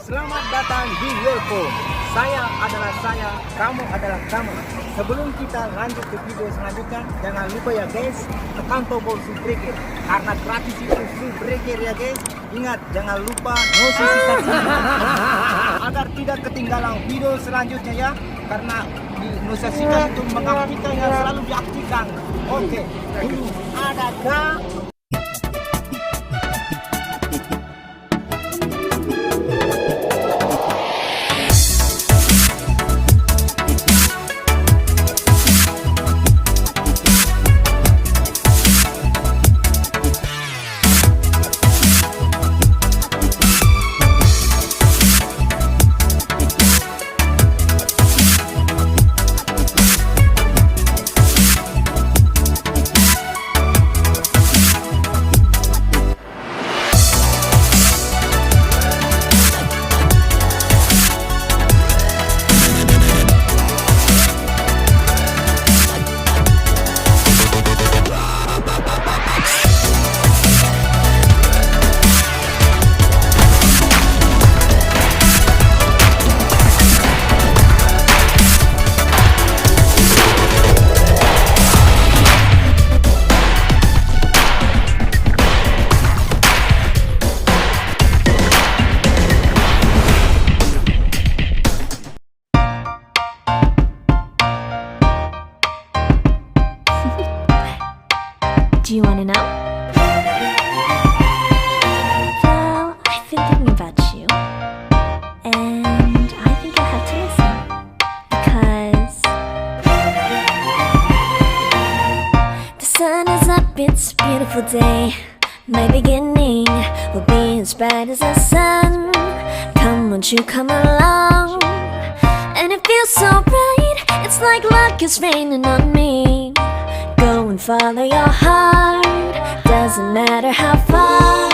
Selamat datang di Welcome. Saya adalah saya, kamu adalah kamu. Sebelum kita lanjut ke video selanjutnya, jangan lupa ya guys, tekan tombol subscribe karena gratis itu subscribe ya guys. Ingat, jangan lupa notifikasi agar tidak ketinggalan video selanjutnya ya. Karena di notifikasi itu mengaktifkan yang selalu diaktifkan. Oke, ini adakah? Do you want to know? Well, I've been thinking about you, and I think you'll have to listen, because the sun is up, it's a beautiful day. My beginning will be as bright as the sun. Come, won't you come along? And it feels so bright, it's like luck is raining on me. Go and follow your heart, doesn't matter how far.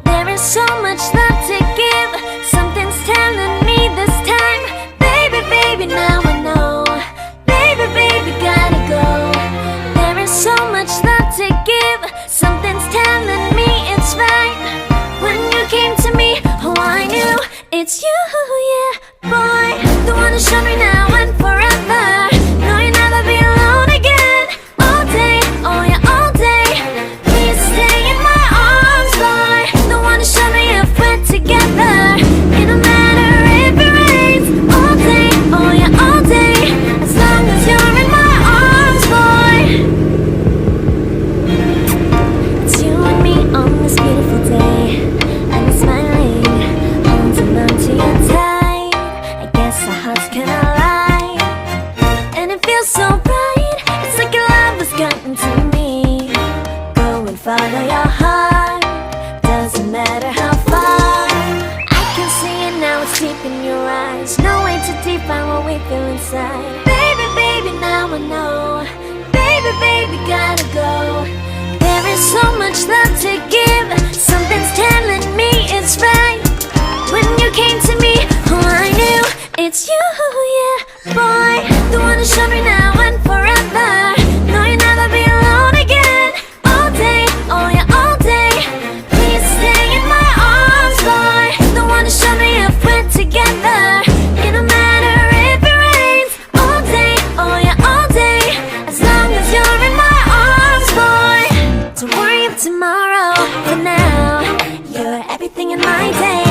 There is so much love to give, something's telling me this time. Baby, baby, now I know. Baby, baby, gotta go. There is so much love to give, something's telling me it's right. When you came to me, oh I knew it's you, yeah, boy. The one who showed me now and forever. No, you'll never be alone again. Oh yeah, all day. Please stay in my arms, boy. The one who showed me if we're together. It don't matter if it rains. All day, oh yeah, all day. As long as you're in my arms, boy. It's you and me on this beautiful day. I'm smiling, holding on to you tight. I guess our hearts can align, and it feels so bright. It's like your love has gotten to me. Go and follow your heart, doesn't matter how far. I can see it now, it's deep in your eyes. No way to define what we feel inside. Baby, baby, now I know. Baby, baby, gotta go. There is so much love to give, something's telling me it's right. When you came to me, oh I knew it's you, yeah, boy. The one who showed me now and forever. No, you'll never be alone again. All day, oh yeah, all day. Please stay in my arms, boy. The one who showed me if we're together. It don't matter if it rains. All day, oh yeah, all day. As long as you're in my arms, boy. Don't worry of tomorrow. For now, you're everything in my day.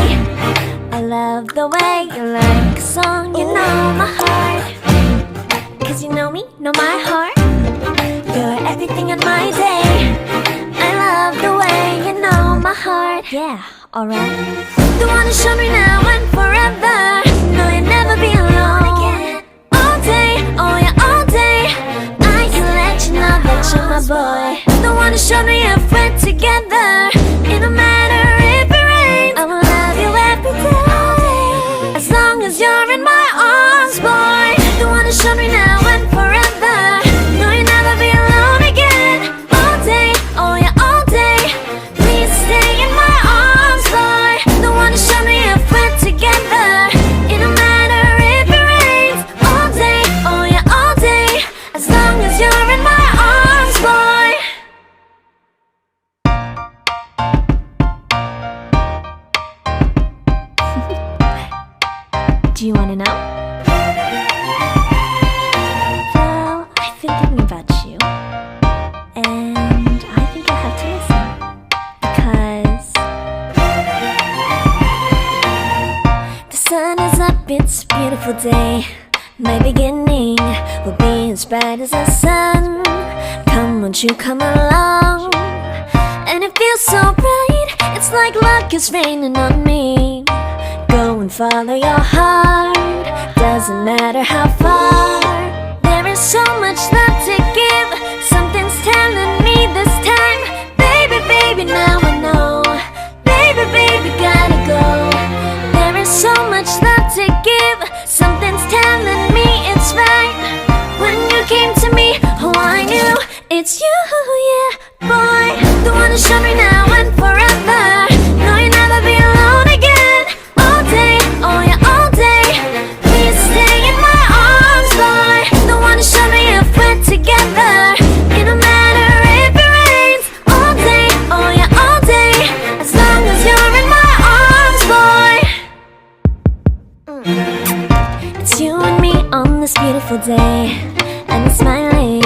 I love the way you like a song, you know my heart. Cause you know me, know my heart. You're everything in my day. I love the way you know my heart. Yeah, alright. The one who showed me now and forever. No, you'll never be alone again. All day, oh yeah, all day. I can let you know that you're my boy. The one who showed me if we're together. It don't matter if it rains. I will love you every day. As long as you're in my arms, boy. The one who showed me now and forever. No, you'll never be alone again. All day, oh yeah, all day. Please stay in my arms, boy. The one who showed me if we're together. It don't matter if it rains. All day, oh yeah, all day. As long as you're in my arms, boy. Do you wanna know? Well, I've been thinking about you, and I think I have to listen. Because the sun is up, it's a beautiful day. My beginning will be as bright as the sun. Come, won't you come along? And it feels so bright, it's like luck is raining on me. Go and follow your heart, doesn't matter how far. There is so much love to give, something's telling me this time. Baby, baby, now I know. Baby, baby, gotta go. There is so much love to give, something's telling me it's right. When you came to me, oh I knew it's you, yeah, boy. The one to show me now and forever. No, you'll never be alone again. All day, oh yeah, all day. Please stay in my arms, boy. The one to show me if we're together. It don't matter if it rains. All day, oh yeah, all day. As long as you're in my arms, boy. It's you and me on this beautiful day, and I'm smiling,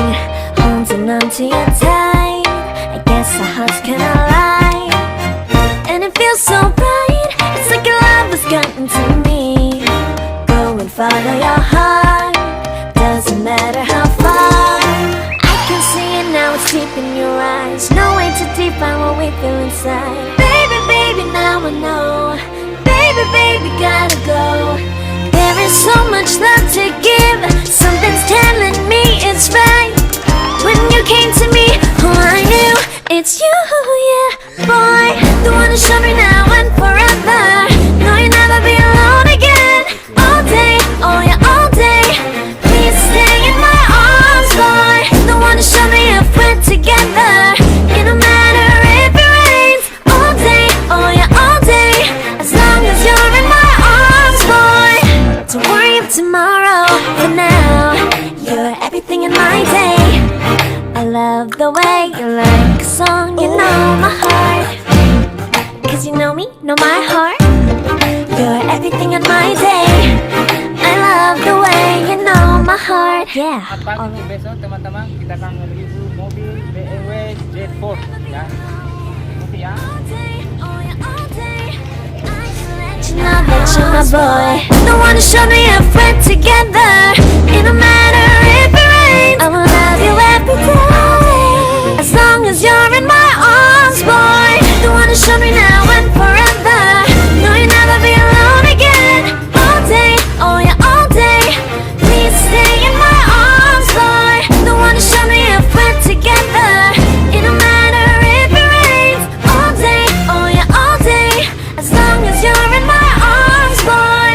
holding on to you tight. I guess our hearts can align, and it feels so bright. It's like your love has gotten to me. Go and follow your heart, doesn't matter how far. I can see it now, it's deep in your eyes. No way to define what we feel inside. Baby, baby, now I know. Baby, baby, gotta go. There is so much love to give, something's telling me it's right. When you came to me, oh I knew it's you, yeah, boy. The one to show me now and forever. No, you'll never be alone again. All day, oh yeah, all day. Please stay in my arms, boy. The one to show me if we're together. It don't matter if it rains. All day, oh yeah, all day. As long as you're in my arms, boy. Don't worry of tomorrow, for now you're everything in my day. I love the way you like a song, you know my heart. Cause you know me, know my heart. You're everything in my day. I love the way you know my heart. Yeah. Pagi besok teman-teman kita akan review mobil BMW Z4 ya. Ikuti ya. You know that you're my boy. The one to show me if we're together. It don't matter if it rains. I will love you every day. As long as you're in my arms, boy. The one to show me now and forever. No, you'll never be alone again. All day, oh yeah, all day. Please stay in my arms, boy. The one to show me if we're together. It don't matter if it rains. All day, oh yeah, all day. As long as you're in my arms, boy.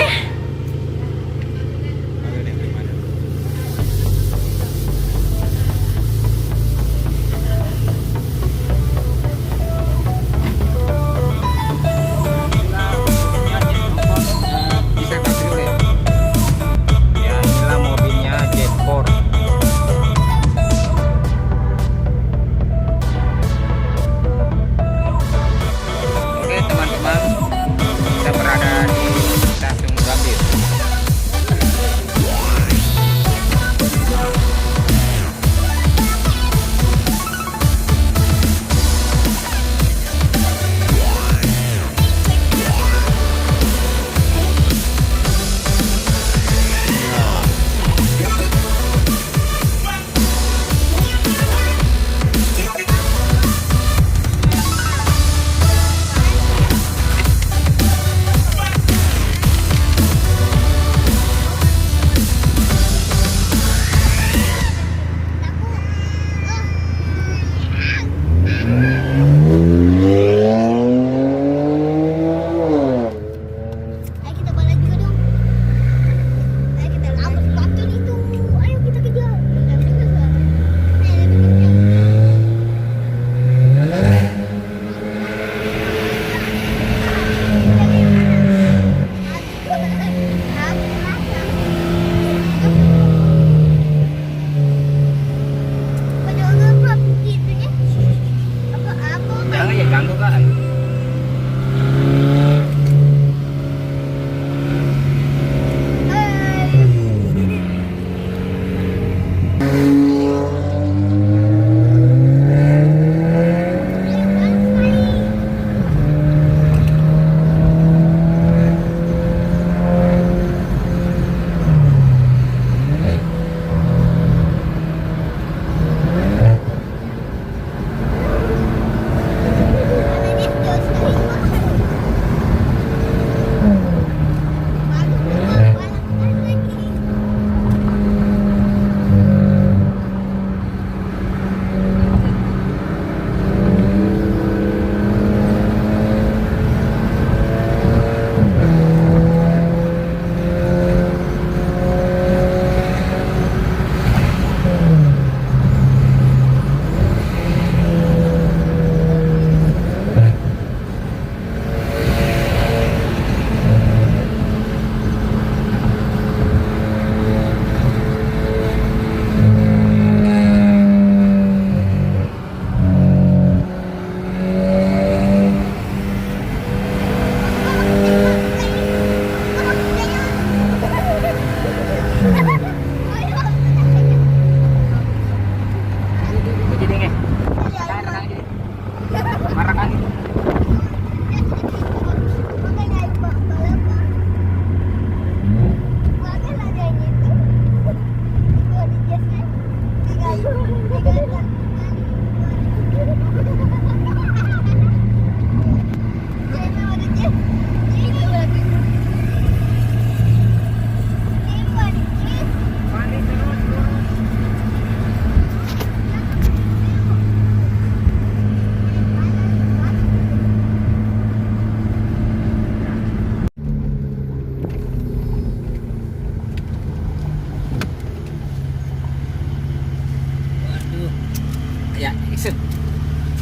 Set.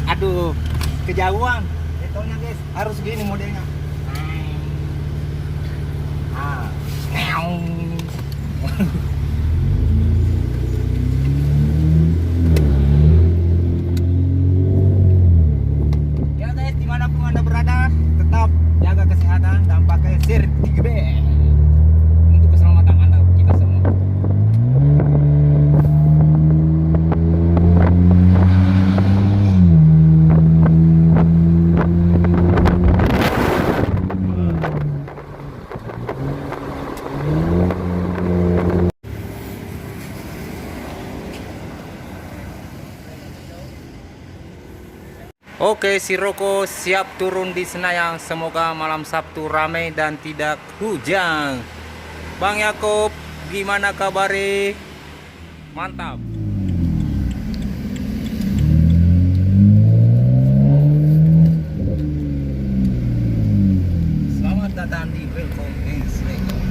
Aduh, kejauhan. Betulnya guys, harus gini modelnya. Neong. Ya guys, dimanapun Anda berada, tetap jaga kesehatan dan pakai sirip 3B untuk keselamatan Anda, kita semua. Oke, si Roko siap turun di Senayan. Semoga malam Sabtu ramai dan tidak hujan. Bang Yakob, gimana kabarnya? Mantap. Selamat datang di Welcome in Senayan.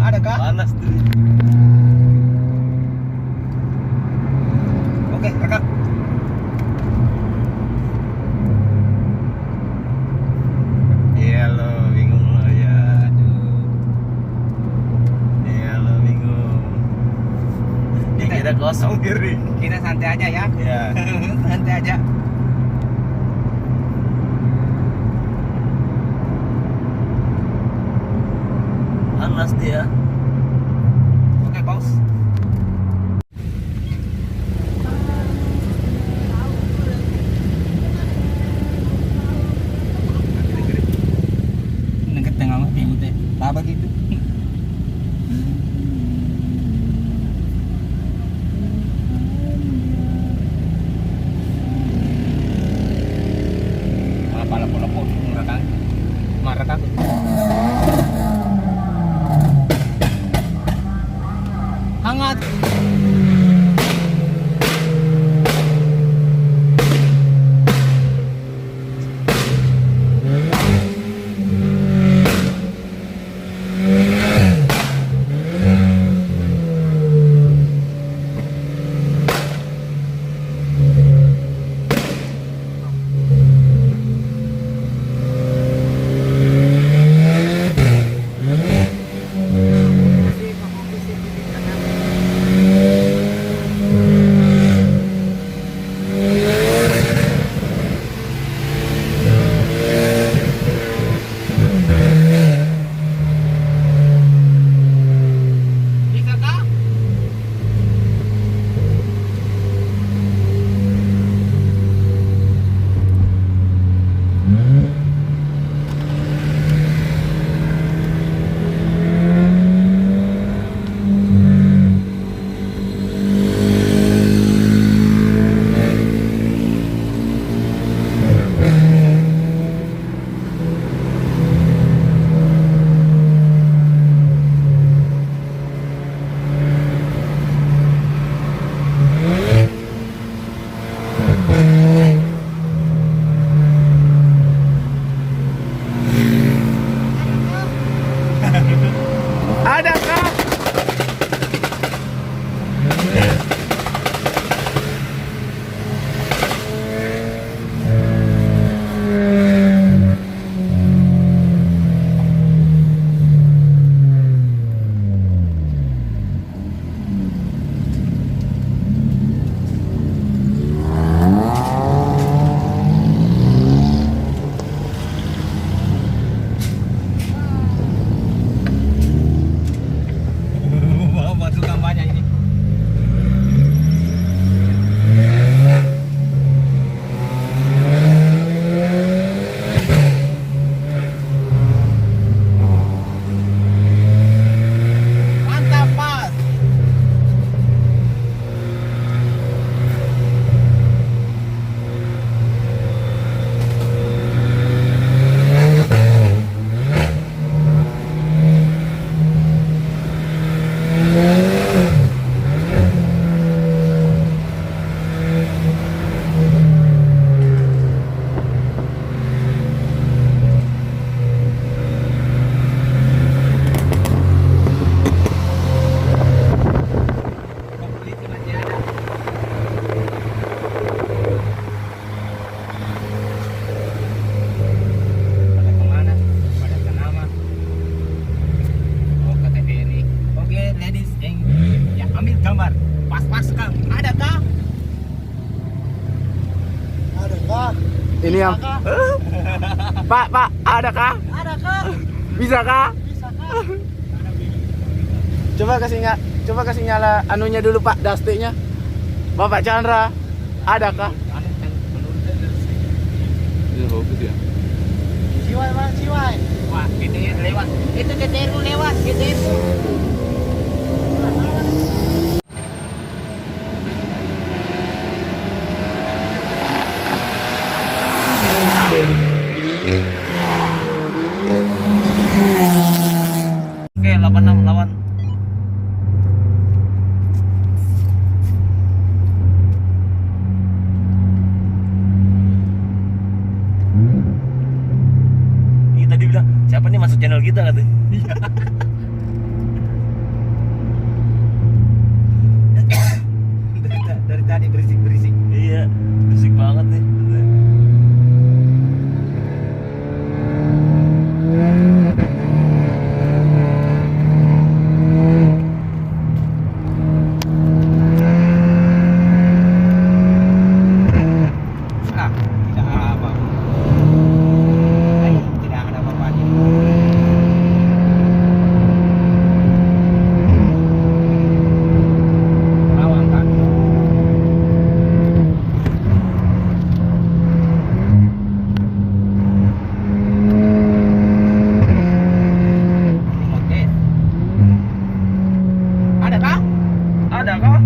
Ada kah? Panas tuh. Oke, rekam. Iya lo bingung lo ya. Aduh. Iya lo bingung. Kita kosong diri. Kita santai aja ya. Iya. Santai aja. Panas dia. Oke, bos. Nengket tengah mah yang teh. Apa gitu? Apa lapo-lapo murakan? Marakan. Hangat. Ini yang Pak, ada kah? Ada kah? Bisa kah? Bisa kah? Coba kasih nyala anunya dulu Pak, dastiknya. Bapak Chandra, ada kah? Ini bagus ya. Ciwai bang, ciwai. Wah, GTR lewat. Itu GTR lewat, GTR. Oke, 86 lawan. Ini tadi bilang, siapa nih masuk channel kita katanya? Dari tadi berisik-berisik. Iya, berisik banget nih. Ah, tidak apa. Tidak ada apa-apanya. Lawan kan? Oke. Ada kah? Ada kah?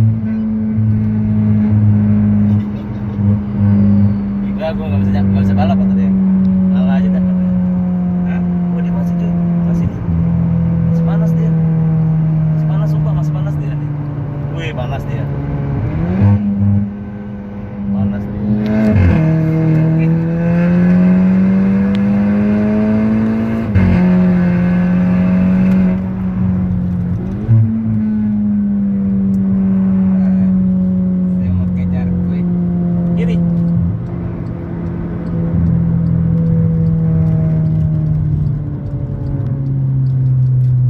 Enggak, gue nggak bisa balap kata dia. Ngalah aja dah katanya. Hah? Oh dia masih cuy, masih nih. Masih panas dia. Masih panas sumpah, masih panas dia nih. Wih panas dia. Panas dia. Oke. Saya mau kejar gue. Ini.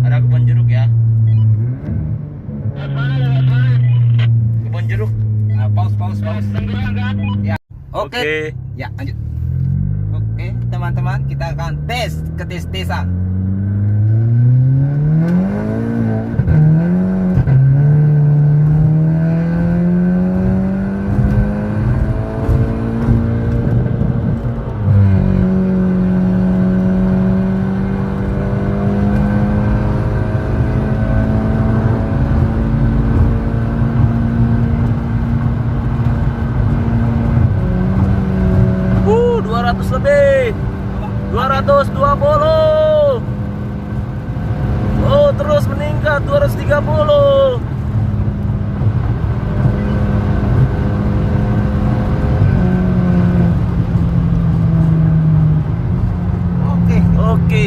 Ada kebun jeruk ya. Kebun jeruk. Pause. Ya. Oke. Oke. Ya, lanjut. Oke, teman-teman, kita akan tes ke tes-tesan. Uh, 200 lebih. 220. Oh, terus meningkat 230. Oke. Oke.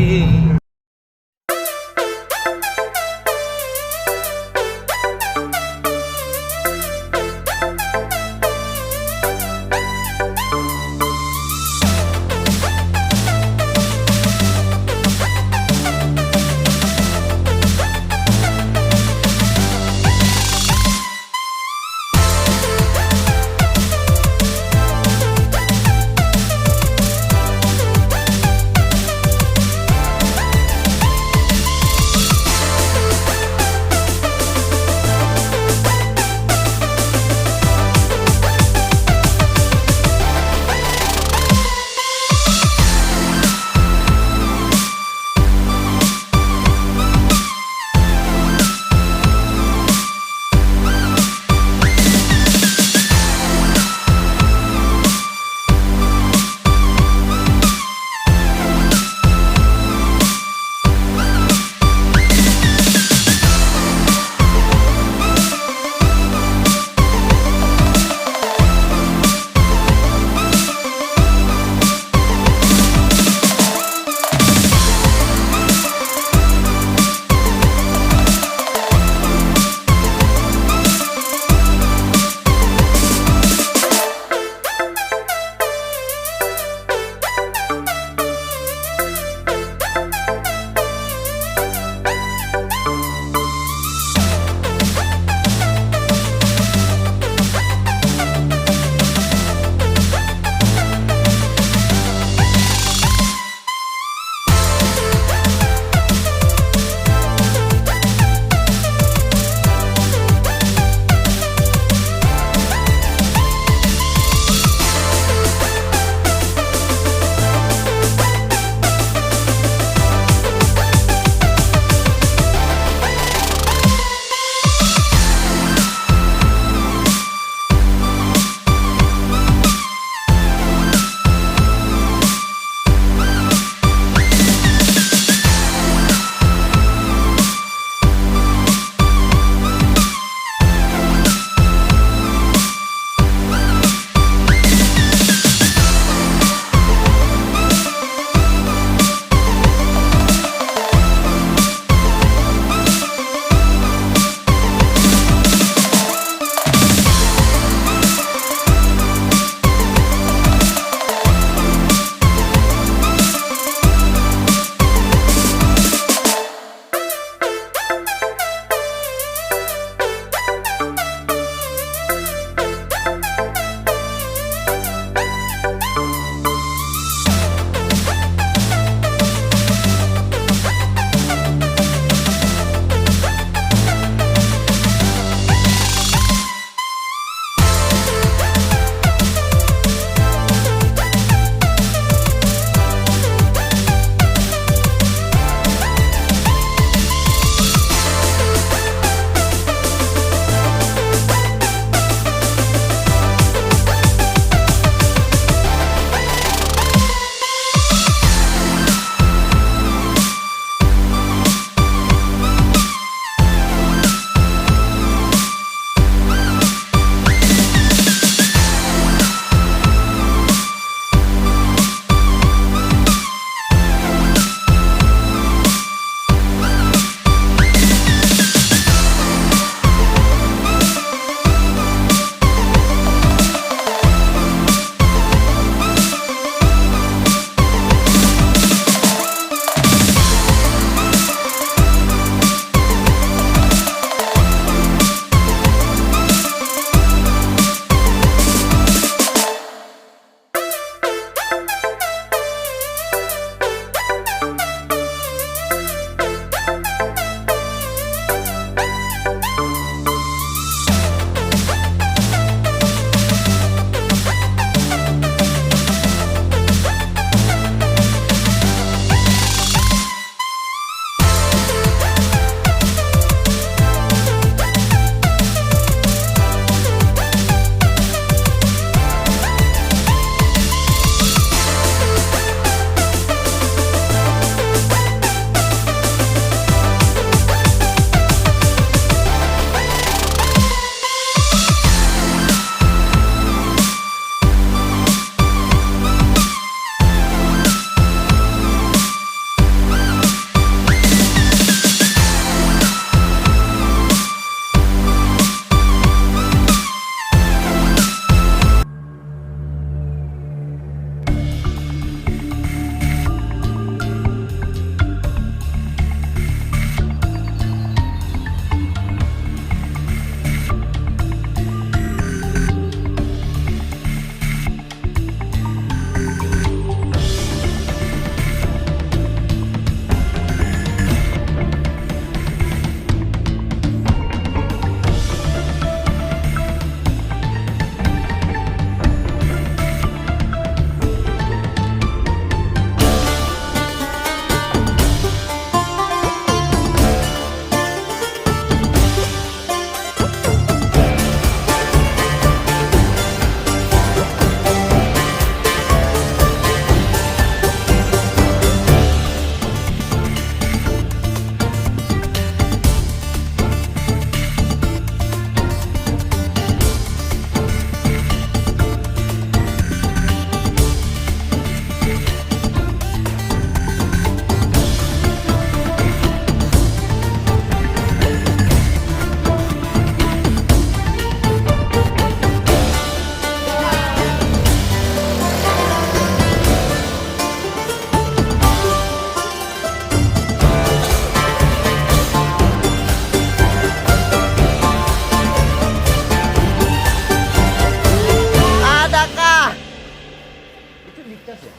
cas ya?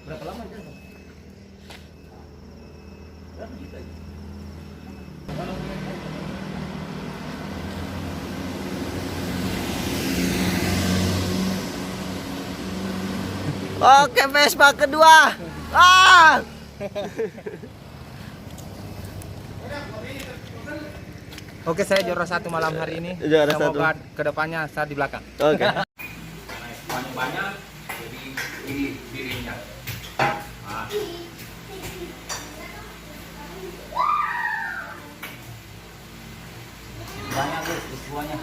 Berapa lama cas? Berapa juta? Oke, Vespa kedua. Ah! Oke, saya juara 1 malam hari ini. Juara Semoga kedepannya saya di belakang. Oke. Banyak-banyak, jadi ini dirinya. Nah. Banyak guys, semuanya.